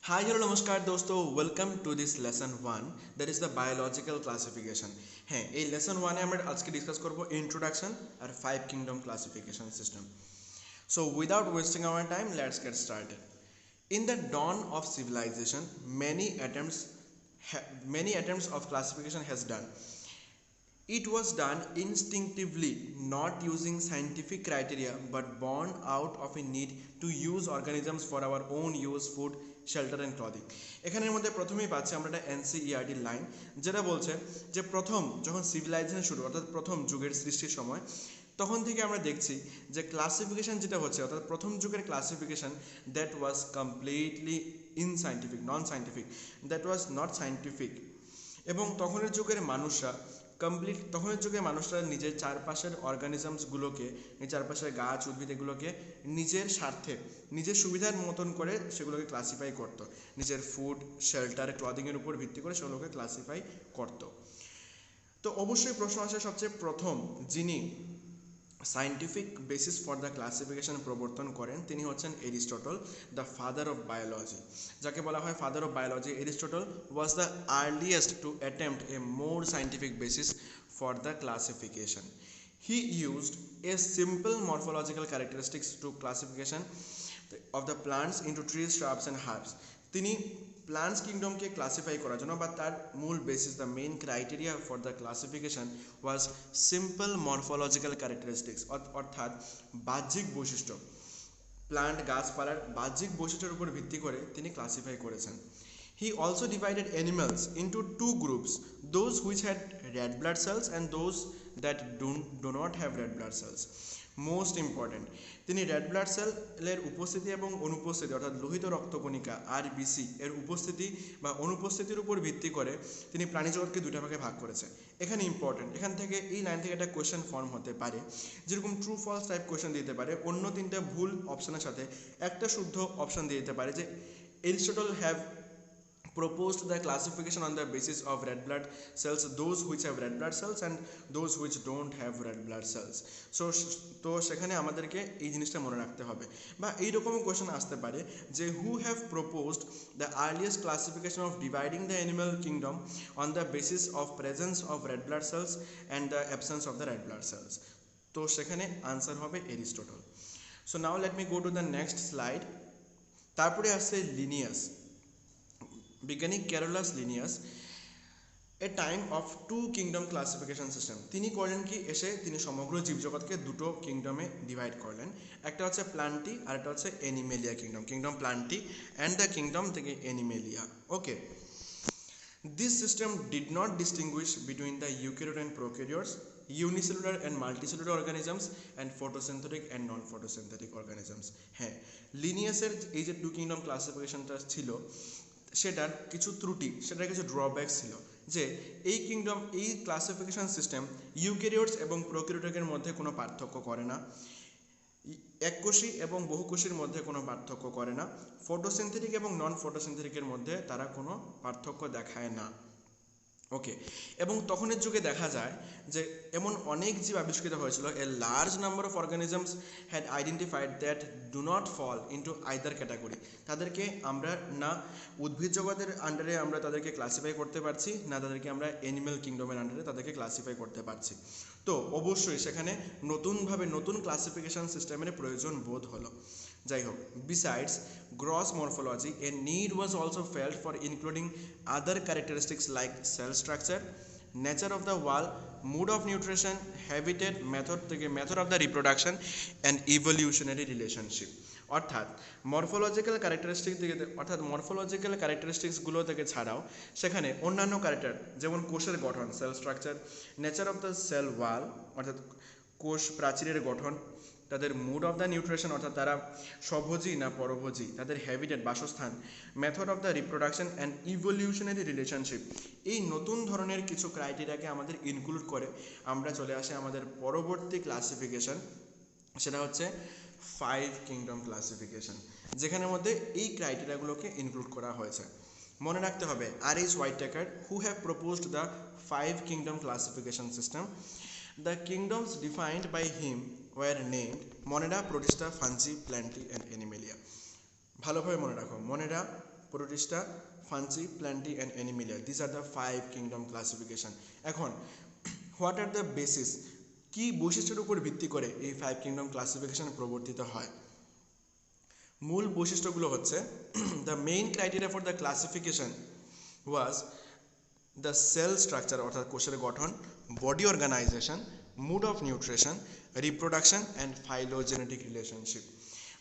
Hi, hello, namaskar दोस्तों, welcome to this lesson 1 that is the biological classification. হ্যাঁ, এই lesson 1 এ আমরা আজকে ডিসকাস করব ইন্ট্রোডাকশন আর 5 kingdom classification system. So without wasting our time let's get started. In the dawn of civilization, many attempts of classification has done. It was done instinctively, not using scientific criteria, but born out of a need to use organisms for our own use, food, shelter and clothing. এখানের মধ্যে প্রথমেই পাচ্ছি আমরা একটা NCERT line, যেটা বলছে যে প্রথম যখন সিভিলাইজেশন শুরু, অর্থাৎ প্রথম যুগের সৃষ্টির সময়, তখন থেকে আমরা দেখছি যে ক্লাসিফিকেশন যেটা হচ্ছে, অর্থাৎ প্রথম যুগের classification that was completely unscientific, non scientific, that was not scientific. এবং তখনের যুগের মানুষরা তখনের যুগে মানুষরা নিজের চারপাশের অর্গানিজমসগুলোকে, চারপাশের গাছ উদ্ভিদ এগুলোকে নিজের স্বার্থে, নিজের সুবিধার মতন করে সেগুলোকে ক্লাসিফাই করত, নিজের ফুড শেল্টার ক্লদিংয়ের উপর ভিত্তি করে সেগুলোকে ক্লাসিফাই করত। তো অবশ্যই প্রশ্ন আসে, সবচেয়ে প্রথম যিনি scientific basis for the classification প্রবর্তন করেন তিনি হচ্ছেন Aristotle, the father of biology. যাকে বলা হয় father of biology, Aristotle was the earliest to attempt a more scientific basis for the classification. He used a simple morphological characteristics to classification of the plants into trees, shrubs and herbs. তিনি plants কিংডমকে classify করার জন্য বা তার মূল basis, the main criteria for the classification was simple morphological characteristics, অর্থাৎ বাহ্যিক বৈশিষ্ট্য, plant গাছপালার বাহ্যিক বৈশিষ্ট্যের উপর ভিত্তি করে তিনি ক্লাসিফাই করেছেন। He also divided animals into two groups, those which had red blood cells and those that do not have red blood cells. Most important, তিনি রেড ব্লাড সেলের উপস্থিতি এবং অনুপস্থিতি, অর্থাৎ লোহিত রক্তকণিকা আরবিসি এর উপস্থিতি বা অনুপস্থিতির উপর ভিত্তি করে তিনি প্রাণীজগৎকে দুটা ভাগে ভাগ করেছে। এখানে ইম্পর্টেন্ট, এখান থেকে এই লাইন থেকে একটা কোয়েশ্চেন ফর্ম হতে পারে, যেরকম ট্রু ফলস টাইপ কোয়েশ্চেন দিতে পারে, অন্য তিনটা ভুল অপশনের সাথে একটা শুদ্ধ অপশন দিয়ে দিতে পারে যে Aristotle have proposed the classification on the basis of red blood cells, those which have red blood cells and those which don't have red blood cells. So তো সেখানে আমাদেরকে এই জিনিসটা মনে রাখতে হবে। বা এইরকম কোয়েশ্চেন আসতে পারে যে who have proposed the earliest classification of dividing the animal kingdom on the basis of presence of red blood cells and the absence of the red blood cells. তো সেখানে আনসার হবে Aristotle. So now let me go to the next slide. তারপরে আসছে Linnaeus, বিজ্ঞানী Carolus Linnaeus, a time of two kingdom classification system. তিনি করলেন কি, এসে তিনি সমগ্র জীবজগৎকে দুটো কিংডমে ডিভাইড করলেন, একটা হচ্ছে প্লান্টি আর একটা হচ্ছে Animalia kingdom, kingdom Plantae and the kingdom থেকে Animalia. Okay, this system did not distinguish between the eukaryote and prokaryotes, unicellular and multicellular organisms and photosynthetic and non photosynthetic organisms. হ্যাঁ, লিনিয়াসের এই যে টু কিংডম ক্লাসিফিকেশনটা ছিল সেটার কিছু ত্রুটি, সেটার কিছু ড্রব্যাক ছিল, যে এই ক্লাসিফিকেশন সিস্টেম ইউক্যারিওটস এবং প্রোক্যারিওটের মধ্যে কোনো পার্থক্য করে না, এককোষী এবং বহুকোষীর মধ্যে কোনো পার্থক্য করে না, ফটোসিনথেটিক এবং নন ফটোসিনথেটিকের মধ্যে তারা কোনো পার্থক্য দেখায় না। ওকে, এবং তখনের যুগে দেখা যায় যে এমন অনেক জীব আবিষ্কৃত হয়েছিল, a large number of organisms had identified that do not fall into either category. তাদেরকে আমরা না উদ্ভিদ জগতের আন্ডারে আমরা তাদেরকে ক্লাসিফাই করতে পারছি, না তাদেরকে আমরা অ্যানিম্যাল কিংডমের আন্ডারে তাদেরকে ক্লাসিফাই করতে পারছি। তো অবশ্যই সেখানে নতুনভাবে নতুন ক্লাসিফিকেশন সিস্টেমের প্রয়োজন বোধ হলো। যাই হোক, besides gross morphology, a need was also felt for including other characteristics like cell structure, nature of the wall, mode of nutrition, habitat, method of the reproduction and evolutionary relationship. অর্থাৎ morphological ক্যারেক্টারিস্টিক্সগুলো থেকে ছাড়াও সেখানে অন্যান্য character, যেমন কোষের গঠন, sell structure, nature of the cell wall অর্থাৎ কোষ প্রাচীরের গঠন, তাদের মুড অফ দ্য নিউট্রিশন অর্থাৎ তারা স্বভোজী না পরভোজী, তাদের হ্যাবিটেট বাসস্থান, method of the reproduction and evolutionary relationship, এই নতুন ধরনের কিছু ক্রাইটেরিয়াকে আমাদের ইনক্লুড করে আমরা চলে আসি আমাদের পরবর্তী ক্লাসিফিকেশন, সেটা হচ্ছে 5 কিংডম ক্লাসিফিকেশন, যেখানের মধ্যে এই ক্রাইটেরিয়াগুলোকে ইনক্লুড করা হয়েছে। মনে রাখতে হবে R.H. Whitaker who have proposed the 5 kingdom classification system. The kingdoms defined by him were named Monera, Protista, Fungi, Plantae and Animalia. ভালোভাবে মনে রাখো, Monera, Protista, Fungi, Plantae and Animalia. This are the 5 kingdom classification. এখন what are the basis, কি বৈশিষ্ট্যের উপর ভিত্তি করে এই 5 কিংডম ক্লাসিফিকেশন প্রবর্তিত হয়? মূল বৈশিষ্ট্যগুলো হচ্ছে the main criteria for the classification was the cell structure অর্থাৎ কোষের গঠন, body organisation, mode of nutrition, reproduction and phylogenetic relationship.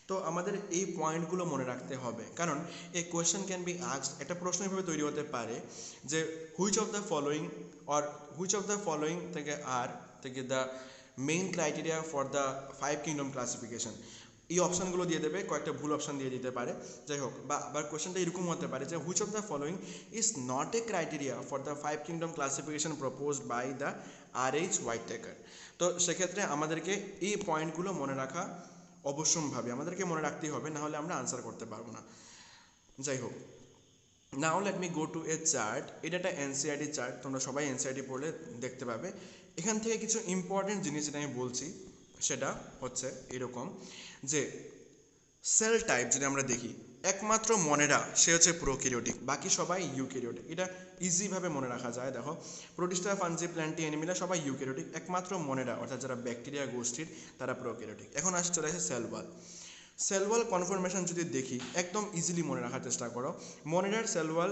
তো আমাদের এই পয়েন্টগুলো মনে রাখতে হবে, কারণ এই কোয়েশ্চেন ক্যান বি আস্কড, একটা প্রশ্ন এভাবে তৈরি হতে পারে যে হুইচ অফ দ্য ফলোয়িং থেকে the main criteria for the 5 kingdom classification. এই অপশানগুলো দিয়ে দেবে, কয়েকটা ভুল অপশান দিয়ে দিতে পারে, যাই হোক। বা কোয়েশ্চেনটা এরকম হতে পারে যে which of the following is not a criteria for the 5 kingdom classification proposed by the R.H. Whittaker। তো সেক্ষেত্রে আমাদেরকে এই পয়েন্টগুলো মনে রাখা অবশ্যম্ভাবী, আমাদেরকে মনে রাখতেই হবে, না হলে আমরা আনসার করতে পারবো না। যাই হোক, now let me go to a chart. এটা একটা এনসিইআরটি চার্ট, তোমরা সবাই এনসিইআরটি পড়লে দেখতে পাবে। এখান থেকে কিছু ইম্পর্টেন্ট জিনিস যেটা আমি বলছি সেটা হচ্ছে এরকম যে সেল টাইপ যদি আমরা দেখি, একমাত্র মনেরা সে হচ্ছে প্রোক্যারিওটিক, বাকি সবাই ইউক্যারিওটিক। এটা ইজিভাবে মনে রাখা যায়। দেখো, প্রোটিস্টা, ফাঞ্জি, প্ল্যান্টি, অ্যানিমিলিয়া সবাই ইউক্যারিওটিক, একমাত্র মনেরা অর্থাৎ যারা ব্যাকটেরিয়া গোষ্ঠীর তারা প্রোক্যারিওটিক। এখন চলে আসে সেল ওয়াল কনফরমেশন যদি দেখি, একদম ইজিলি মনে রাখার চেষ্টা করো। মনেরার cell wall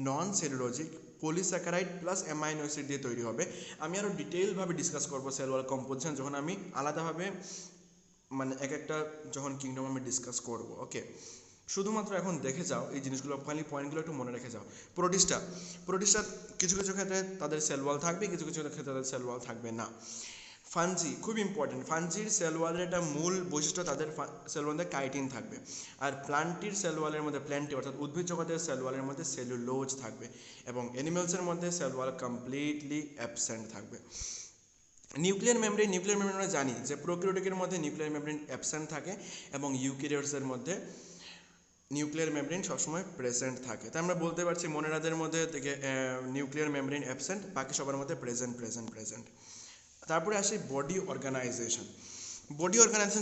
non cellulosic polysaccharide plus amino acid দিয়ে তৈরি হবে। আমি আরও ডিটেইলভাবে ডিসকাস করবো সেল ওয়াল কম্পোজিশন যখন আমি আলাদাভাবে মানে এক একটা যখন কিংডম আমি ডিসকাস করব। ওকে, শুধুমাত্র এখন দেখে যাও এই জিনিসগুলো, খালি পয়েন্টগুলো একটু মনে রেখে যাও। প্রোটিস্টা কিছু কিছু ক্ষেত্রে তাদের সেল ওয়াল থাকবে, কিছু কিছু ক্ষেত্রে তাদের সেল ওয়াল থাকবে না। ফাঞ্জি খুব ইম্পর্টেন্ট, ফাঞ্জির সেল ওয়ালের একটা মূল বৈশিষ্ট্য তাদের সেল ওয়ালের কাইটিন থাকবে। আর প্ল্যান্টির সেল ওয়ালের মধ্যে, প্ল্যান্টি অর্থাৎ উদ্ভিদ জগতের সেল ওয়ালের মধ্যে সেলুলোজ থাকবে, এবং অ্যানিমেলসের মধ্যে সেল ওয়াল কমপ্লিটলি অ্যাবসেন্ট থাকবে। নিউক্লিয়ার মেমব্রেন আমরা জানি যে প্রোক্যারিওটিকের মধ্যে নিউক্লিয়ার মেমব্রেন অ্যাবসেন্ট থাকে এবং ইউক্যারিওটসের মধ্যে নিউক্লিয়ার মেমব্রেন সবসময় প্রেজেন্ট থাকে। তাই আমরা বলতে পারছি মনেরাদের মধ্যে থেকে নিউক্লিয়ার মেমব্রেন অ্যাবসেন্ট, বাকি সবার মধ্যে প্রেজেন্ট। তারপরে আসি বডি অর্গানাইজেশন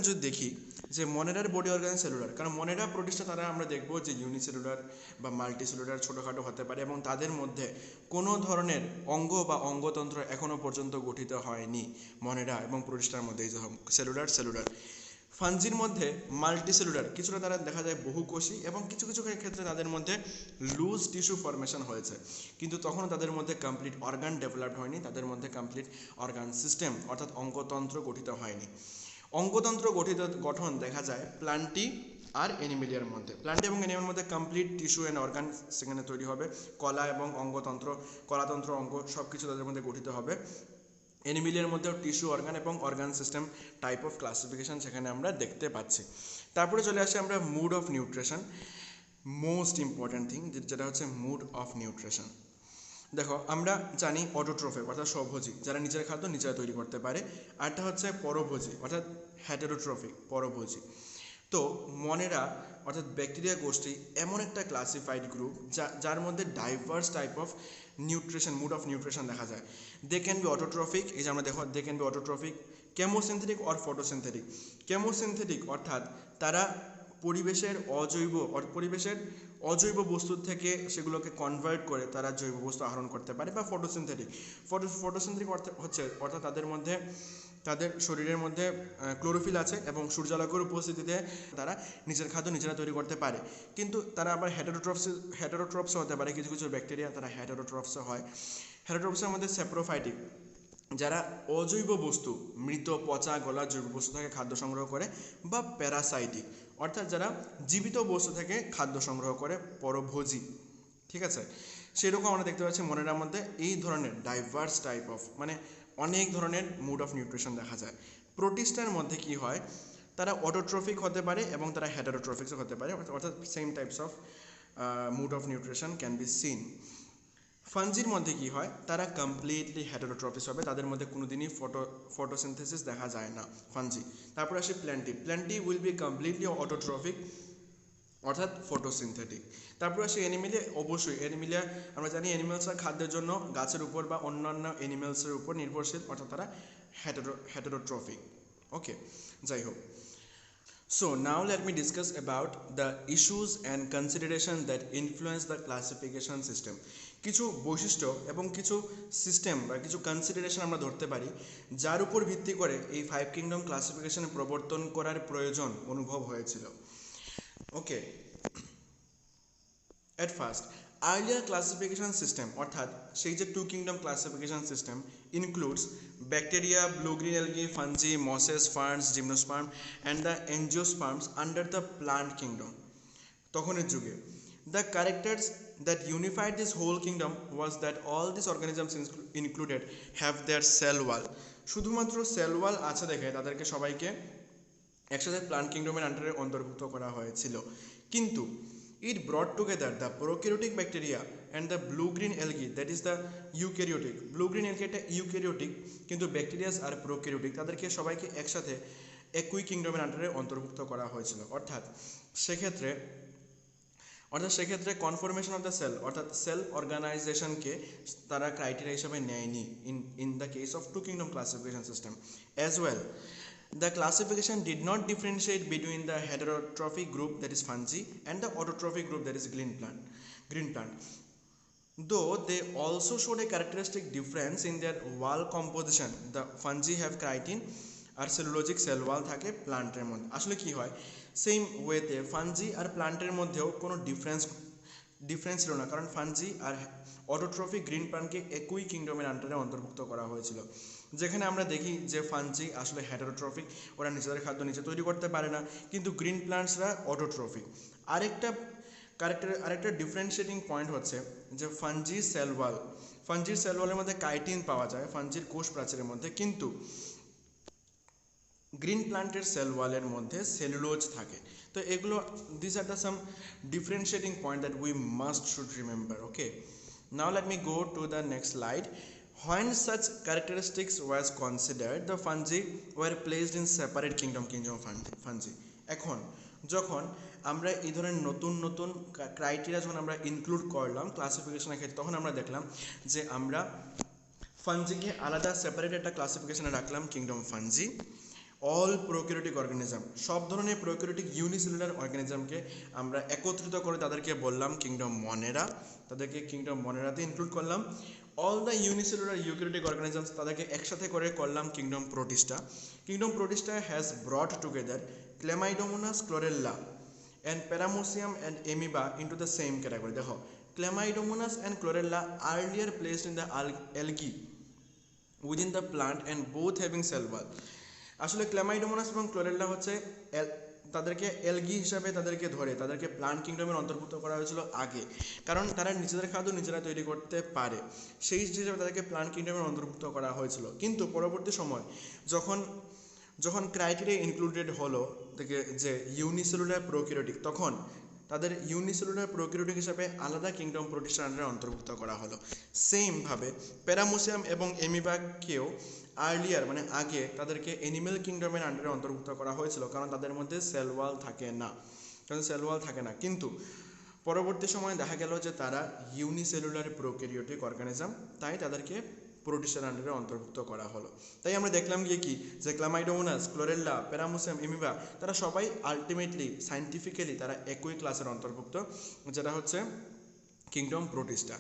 যদি দেখি যে মনেরার বডি অর্গানাইজেশন সেলুলার, কারণ মনেরা প্রোটিস্টা তারা আমরা দেখবো যে ইউনিসেলুলার বা মাল্টিসেলুলার ছোটোখাটো হতে পারে, এবং তাদের মধ্যে কোনো ধরনের অঙ্গ বা অঙ্গতন্ত্র এখনও পর্যন্ত গঠিত হয়নি মনেরা এবং প্রোটিস্টার মধ্যে, এই যে সেলুলার। ফাঞ্জির মধ্যে মাল্টিসেলুলার, কিছুটা তারা দেখা যায় বহুকোষী, এবং কিছু কিছু ক্ষেত্রে তাদের মধ্যে লুজ টিস্যু ফরমেশন হয়েছে, কিন্তু তখনও তাদের মধ্যে কমপ্লিট অর্গান ডেভেলপড হয়নি, তাদের মধ্যে কমপ্লিট অর্গান সিস্টেম অর্থাৎ অঙ্গতন্ত্র গঠিত হয়নি। অঙ্গতন্ত্র গঠন দেখা যায় প্ল্যান্টি আর অ্যানিমিলিয়ার মধ্যে। প্ল্যান্টি এবং অ্যানিমিলিয়ার মধ্যে কমপ্লিট টিস্যু অ্যান্ড অর্গান সেখানে তৈরি হবে, কলা এবং কলাতন্ত্র অঙ্গ সব কিছু তাদের মধ্যে গঠিত হবে। অ্যানিমিলিয়ার মধ্যেও টিস্যু, অর্গান এবং organ system type of classification সেখানে আমরা দেখতে পাচ্ছি। তারপরে চলে আসি আমরা mode of nutrition, most important thing যেটা হচ্ছে মুড অফ নিউট্রিশন। দেখো, আমরা জানি অটোট্রোফিক অর্থাৎ স্বভোজী, যারা নিজের খাদ্য নিজেরা তৈরি করতে পারে। আরটা হচ্ছে পরভোজী অর্থাৎ হেটেরোট্রফিক, পরভোজী। তো মনেরা অর্থাৎ ব্যাকটেরিয়া গোষ্ঠী এমন একটা ক্লাসিফাইড গ্রুপ যার মধ্যে diverse type of mood of nutrition দেখা যায়। দে ক্যান বি অটোট্রফিক, এই যে আমরা দেখো, they can be autotrophic, chemosynthetic or photosynthetic. Chemosynthetic অর্থাৎ তারা পরিবেশের অজৈব বস্তুর থেকে সেগুলোকে কনভার্ট করে তারা জৈব বস্তু আহরণ করতে পারে। বা ফটোসিনথেটিক অর্থাৎ তাদের শরীরের মধ্যে ক্লোরোফিল আছে এবং সূর্যালোকের উপস্থিতিতে তারা নিজের খাদ্য নিজেরা তৈরি করতে পারে। কিন্তু তারা আবার হেটেরোট্রপস হতে পারে, কিছু কিছু ব্যাকটেরিয়া তারা হেটেরোট্রপস হয়। হেটেরোট্রপসের মধ্যে স্যাপ্রোফাইটিক, যারা অজৈব বস্তু, মৃত পচা গলা জৈব বস্তু থেকে খাদ্য সংগ্রহ করে। বা প্যারাসাইটিক অর্থাৎ যারা জীবিত বস্তু থেকে খাদ্য সংগ্রহ করে, পরভোজী। ঠিক আছে, সেরকম আমরা দেখতে পাচ্ছি মনেরার মধ্যে এই ধরনের ডাইভার্স টাইপ অফ অনেক ধরনের মুড অফ নিউট্রিশন দেখা যায়। প্রোটিস্টার মধ্যে কি হয়, তারা অটোট্রফিক হতে পারে এবং তারা হেটেরোট্রফিকও হতে পারে, অর্থাৎ same types of mood of nutrition can be seen. ফাঞ্জির মধ্যে কি হয়, তারা কমপ্লিটলি হেটেরোট্রফিস হবে, তাদের মধ্যে কোনোদিনই ফটোসিনথেসিস দেখা যায় না ফাঞ্জি। তারপরে আসে plenty will be completely autotrophic অর্থাৎ ফটোসিনথেটিক। তারপর আসে অ্যানিমিলিয়া, অবশ্যই অ্যানিমিলিয়া আমরা জানি অ্যানিমেলসরা খাদ্যের জন্য গাছের উপর বা অন্যান্য অ্যানিমেলসের উপর নির্ভরশীল, অর্থাৎ তারা হেটেরোট্রফিক। ওকে, যাই হোক, So now let me discuss about the issues and consideration that influence the classification system. কিছু বৈশিষ্ট্য এবং কিছু সিস্টেম বা কিছু কনসিডারেশন আমরা ধরতে পারি যার উপর ভিত্তি করে এই ফাইভ কিংডম ক্লাসিফিকেশন প্রবর্তন করার প্রয়োজন অনুভব হয়েছিল। ওকে, at first earlier classification system অর্থাৎ সেই যে two kingdom classification system includes bacteria, blue-green algae, fungi, mosses, ferns, gymnosperm and the angiosperms under the plant kingdom. তখনের যুগে the characters that unified this whole kingdom was that all these organisms included have their cell wall. শুধুমাত্র cell wall আছে দেখে তাদেরকে সবাইকে একসাথে plant কিংডমের আন্ডারে অন্তর্ভুক্ত করা হয়েছিল, কিন্তু it brought together the prokaryotic bacteria and the blue-green algae, that is the eukaryotic. blue-green algae এটা ইউক্যারিওটিক কিন্তু ব্যাকটেরিয়াস আর প্রোক্যারিওটিক, তাদেরকে সবাইকে একসাথে একই কিংডমের আন্ডারে অন্তর্ভুক্ত করা হয়েছিল। অর্থাৎ সেক্ষেত্রে কনফরমেশন অফ দ্য সেল অর্থাৎ সেল অর্গানাইজেশনকে তারা ক্রাইটেরিয়া হিসেবে নেয়নি in the case of two kingdom classification system as well. The classification did not differentiate between the heterotrophic group, that is fungi, and the autotrophic group, that is green plant. Though they also showed a characteristic difference in their wall composition. The fungi have chitin আর cellulosic cell wall থাকে প্লান্টের মধ্যে। আসলে কি হয়, same ওয়েতে fungi আর প্লান্টের মধ্যেও কোনো ডিফারেন্স ছিল না, কারণ ফানজি আর অটোট্রফিক গ্রিন প্লান্টকে একই কিংডমের আন্ডারে অন্তর্ভুক্ত করা হয়েছিল। যেখানে আমরা দেখি যে ফানজি আসলে হেটারোট্রফিক, ওরা নিজেদের খাদ্য নিজে তৈরি করতে পারে না, কিন্তু গ্রিন প্লান্টসরা অটোট্রফিক। আরেকটা ডিফারেন্সিয়েটিং পয়েন্ট হচ্ছে যে ফানজির সেল ওয়ালের মধ্যে কাইটিন পাওয়া যায় ফানজির কোষ প্রাচীরের মধ্যে, কিন্তু গ্রিন প্লান্টের সেল ওয়ালের মধ্যে সেলুলোজ থাকে। তো এগুলো this are the some differentiating point that we must should remember. Okay, now let me go to the next slide. When such characteristics was considered, the fungi were placed in separate kingdom fungi. এখন যখন আমরা এই ধরনের নতুন criteria যখন আমরা include করলাম ক্লাসিফিকেশনের ক্ষেত্রে, তখন আমরা দেখলাম যে আমরা ফানজিকে আলাদা সেপারেট একটা ক্লাসিফিকেশনে রাখলাম kingdom fungi. All prokaryotic organism, সব ধরনের প্রোক্যারিওটিক ইউনিসেলুলার অর্গানিজমকে আমরা একত্রিত করে তাদেরকে বললাম কিংডম মনেরা, তাদেরকে কিংডম মনেরাতে ইনক্লুড করলাম। All the unicellular eukaryotic organisms, তাদেরকে একসাথে করে করলাম kingdom Protista. Kingdom Protista has brought together Chlamydomonas, Chlorella and Paramecium and amoeba into the same category. দেখো, Chlamydomonas and Chlorella earlier placed in the algae within the plant and both having cell wall. আসলে Chlamydomonas এবং chlorella হচ্ছে তাদেরকে algae হিসাবে তাদেরকে ধরে তাদেরকে plant কিংডমের অন্তর্ভুক্ত করা হয়েছিল আগে, কারণ তারা নিজেদের খাদ্য নিজেরা তৈরি করতে পারে, সেই হিসেবে তাদেরকে প্লান্ট কিংডমের অন্তর্ভুক্ত করা হয়েছিল। কিন্তু পরবর্তী সময় যখন ক্রাইটেরিয়া ইনক্লুডেড হলো থেকে যে ইউনিসেলুলার প্রোক্যারিওটিক, তখন তাদের ইউনিসেলুলার প্রোক্যারিওটিক হিসাবে আলাদা কিংডম প্রোটিস্টার আন্ডারে অন্তর্ভুক্ত করা হলো। সেমভাবে প্যারামোসিয়াম এবং এমিবাকেও আর্লিয়ার মানে আগে তাদেরকে অ্যানিম্যাল কিংডমের আন্ডারে অন্তর্ভুক্ত করা হয়েছিল, কারণ তাদের মধ্যে সেল ওয়াল থাকে না। কিন্তু পরবর্তী সময়ে দেখা গেল যে তারা ইউনিসেলুলার প্রোক্যারিওটিক অর্গানিজম, তাই তাদেরকে প্রোটিস্টার আন্ডারে অন্তর্ভুক্ত করা হলো। তাই আমরা দেখলাম গিয়ে কি যে ক্লামাইডোমোনাস, ক্লোরেল্লা, প্যারামোসিয়াম, এমিবা তারা সবাই আলটিমেটলি সাইন্টিফিক্যালি তারা একই ক্লাসের অন্তর্ভুক্ত, যেটা হচ্ছে kingdom Protista.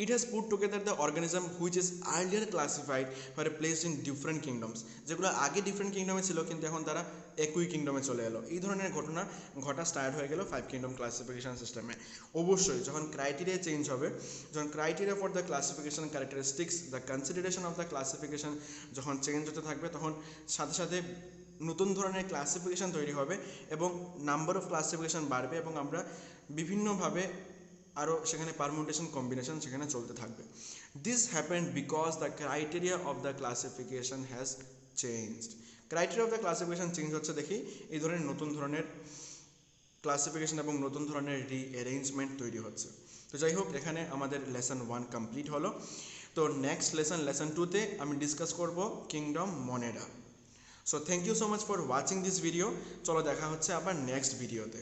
It has put together the organism which is earlier classified were placed in different kingdoms, যেগুলো আগে ডিফারেন্ট কিংডমে ছিল কিন্তু এখন তারা একই কিংডমে চলে এলো। এই ধরনের ঘটা স্টার্ট হয়ে গেল ফাইভ কিংডম ক্লাসিফিকেশন সিস্টেমে। অবশ্যই যখন ক্রাইটেরিয়া চেঞ্জ হবে, যখন criteria for the classification characteristics the consideration of the classification যখন চেঞ্জ হতে থাকবে, তখন সাথে সাথে নতুন ধরনের ক্লাসিফিকেশন তৈরি হবে এবং নাম্বার অফ ক্লাসিফিকেশন বাড়বে এবং আমরা বিভিন্নভাবে আরও সেখানে পারমুটেশন কম্বিনেশন সেখানে চলতে থাকবে। This happened because the criteria of the classification has changed. Criteria of the classification change হচ্ছে দেখি এই ধরনের নতুন ধরনের ক্লাসিফিকেশন এবং নতুন ধরনের রিঅ্যারেঞ্জমেন্ট তৈরি হচ্ছে। তো যাই হোক, এখানে আমাদের লেসন 1 কমপ্লিট হলো। তো নেক্সট লেসন 2তে আমি ডিসকাস করব kingdom Monera. So thank you so much for watching this video. চলো দেখা হচ্ছে আবার নেক্সট ভিডিওতে।